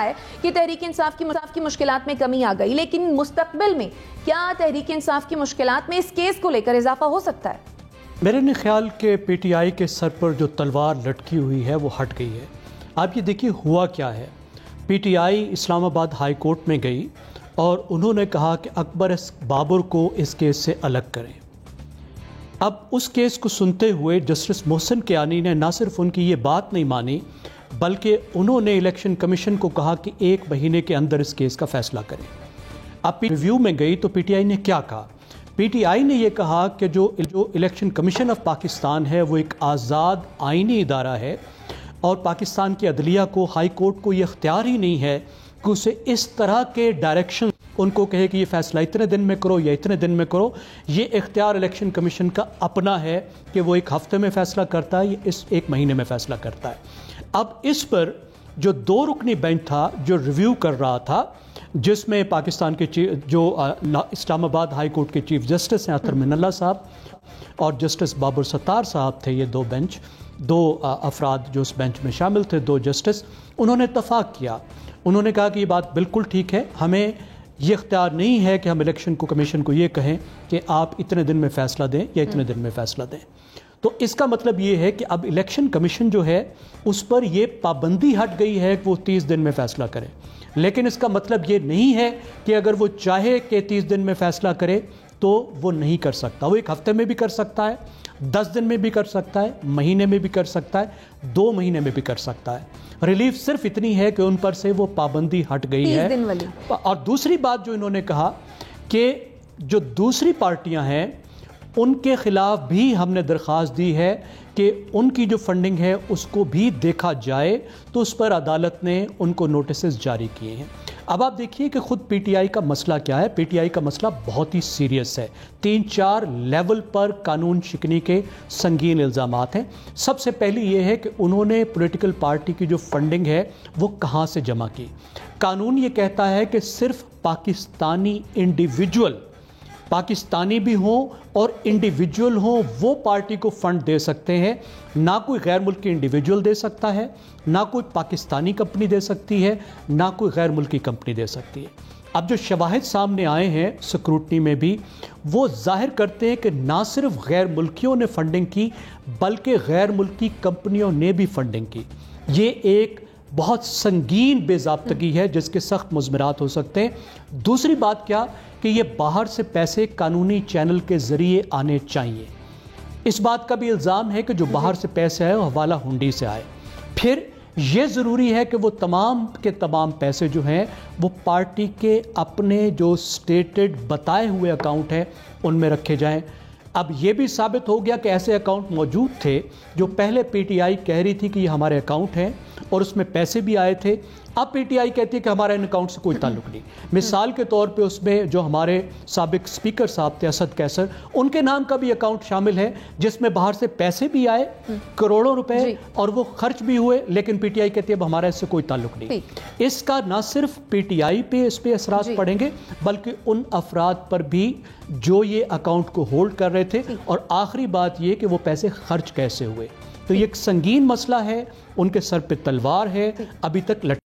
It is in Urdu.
ہے کہ تحریک انصاف کی مشکلات میں کمی آ گئی، لیکن مستقبل میں کیا تحریک انصاف کی مشکلات میں اس کیس کو لے کر اضافہ ہو سکتا ہے؟ میرے نہیں خیال کہ پی ٹی آئی کے سر پر جو تلوار لٹکی ہوئی ہے وہ ہٹ گئی ہے۔ آپ یہ دیکھیے ہوا کیا ہے، پی ٹی آئی اسلام آباد ہائی کورٹ میں گئی اور انہوں نے کہا کہ اکبر بابر کو اس کیس سے الگ کریں۔ اب اس کیس کو سنتے ہوئے جسٹس محسن کیانی نے نہ صرف ان کی یہ بات نہیں مانی بلکہ انہوں نے الیکشن کمیشن کو کہا کہ 1 مہینے کے اندر اس کیس کا فیصلہ کریں۔ اب ریویو میں گئی تو پی ٹی آئی نے کیا کہا؟ پی ٹی آئی نے یہ کہا کہ جو الیکشن کمیشن آف پاکستان ہے وہ ایک آزاد آئینی ادارہ ہے اور پاکستان کی عدلیہ کو، ہائی کورٹ کو یہ اختیار ہی نہیں ہے کہ اسے اس طرح کے ڈائریکشن ان کو کہے کہ یہ فیصلہ اتنے دن میں کرو یا اتنے دن میں کرو۔ یہ اختیار الیکشن کمیشن کا اپنا ہے کہ وہ 1 ہفتے میں فیصلہ کرتا ہے یا اس 1 مہینے میں فیصلہ کرتا ہے۔ اب اس پر جو 2 رکنی بینچ تھا جو ریویو کر رہا تھا، جس میں پاکستان کے جو اسلام آباد ہائی کورٹ کے چیف جسٹس ہیں اطہر من اللہ صاحب اور جسٹس بابر ستار صاحب تھے، یہ 2 بینچ، 2 افراد جو اس بینچ میں شامل تھے، 2 جسٹس، انہوں نے اتفاق کیا۔ انہوں نے کہا کہ یہ بات بالکل ٹھیک ہے، ہمیں یہ اختیار نہیں ہے کہ ہم الیکشن کمیشن کو یہ کہیں کہ آپ اتنے دن میں فیصلہ دیں یا اتنے دن میں فیصلہ دیں۔ تو اس کا مطلب یہ ہے کہ اب الیکشن کمیشن جو ہے اس پر یہ پابندی ہٹ گئی ہے کہ وہ 30 دن میں فیصلہ کرے، لیکن اس کا مطلب یہ نہیں ہے کہ اگر وہ چاہے کہ 30 دن میں فیصلہ کرے تو وہ نہیں کر سکتا۔ وہ 1 ہفتے میں بھی کر سکتا ہے، 10 دن میں بھی کر سکتا ہے، مہینے میں بھی کر سکتا ہے، 2 مہینے میں بھی کر سکتا ہے۔ ریلیف صرف اتنی ہے کہ ان پر سے وہ پابندی ہٹ گئی ہے۔ اور دوسری بات جو انہوں نے کہا کہ جو دوسری پارٹیاں ہیں ان کے خلاف بھی ہم نے درخواست دی ہے کہ ان کی جو فنڈنگ ہے اس کو بھی دیکھا جائے، تو اس پر عدالت نے ان کو نوٹسز جاری کیے ہیں۔ اب آپ دیکھیے کہ خود پی ٹی آئی کا مسئلہ کیا ہے۔ پی ٹی آئی کا مسئلہ بہت ہی سیریس ہے، 3-4 لیول پر قانون شکنی کے سنگین الزامات ہیں۔ سب سے پہلی یہ ہے کہ انہوں نے پولیٹیکل پارٹی کی جو فنڈنگ ہے وہ کہاں سے جمع کی۔ قانون یہ کہتا ہے کہ صرف پاکستانی انڈیویجول، پاکستانی بھی ہوں اور انڈیویجول ہوں، وہ پارٹی کو فنڈ دے سکتے ہیں، نہ کوئی غیر ملکی انڈیویجول دے سکتا ہے، نہ کوئی پاکستانی کمپنی دے سکتی ہے، نہ کوئی غیر ملکی کمپنی دے سکتی ہے۔ اب جو شواہد سامنے آئے ہیں سکروٹنی میں بھی، وہ ظاہر کرتے ہیں کہ نہ صرف غیر ملکیوں نے فنڈنگ کی بلکہ غیر ملکی کمپنیوں نے بھی فنڈنگ کی۔ یہ ایک بہت سنگین بے ضابطگی ہے جس کے سخت مضمرات ہو سکتے ہیں۔ دوسری بات کیا کہ یہ باہر سے پیسے قانونی چینل کے ذریعے آنے چاہیے۔ اس بات کا بھی الزام ہے کہ جو باہر سے پیسے آئے وہ حوالہ ہنڈی سے آئے۔ پھر یہ ضروری ہے کہ وہ تمام کے تمام پیسے جو ہیں وہ پارٹی کے اپنے جو سٹیٹڈ بتائے ہوئے اکاؤنٹ ہیں ان میں رکھے جائیں۔ اب یہ بھی ثابت ہو گیا کہ ایسے اکاؤنٹ موجود تھے جو پہلے پی ٹی آئی کہہ رہی تھی کہ یہ ہمارے اکاؤنٹ ہیں اور اس میں پیسے بھی آئے تھے، اب پی ٹی آئی کہتی ہے کہ ہمارے ان اکاؤنٹ سے کوئی تعلق نہیں۔ مثال کے طور پہ اس میں جو ہمارے سابق اسپیکر صاحب تھے اسد قیصر، ان کے نام کا بھی اکاؤنٹ شامل ہے جس میں باہر سے پیسے بھی آئے کروڑوں روپے اور وہ خرچ بھی ہوئے، لیکن پی ٹی آئی کہتی ہے اب ہمارا اس سے کوئی تعلق نہیں۔ اس کا نہ صرف پی ٹی آئی پہ اس پہ اثرات پڑیں گے بلکہ ان افراد پر بھی جو یہ اکاؤنٹ کو ہولڈ کر رہے تھے، اور آخری بات یہ کہ وہ پیسے خرچ کیسے ہوئے۔ تو یہ ایک سنگین مسئلہ ہے، ان کے سر پہ تلوار ہے، ابھی تک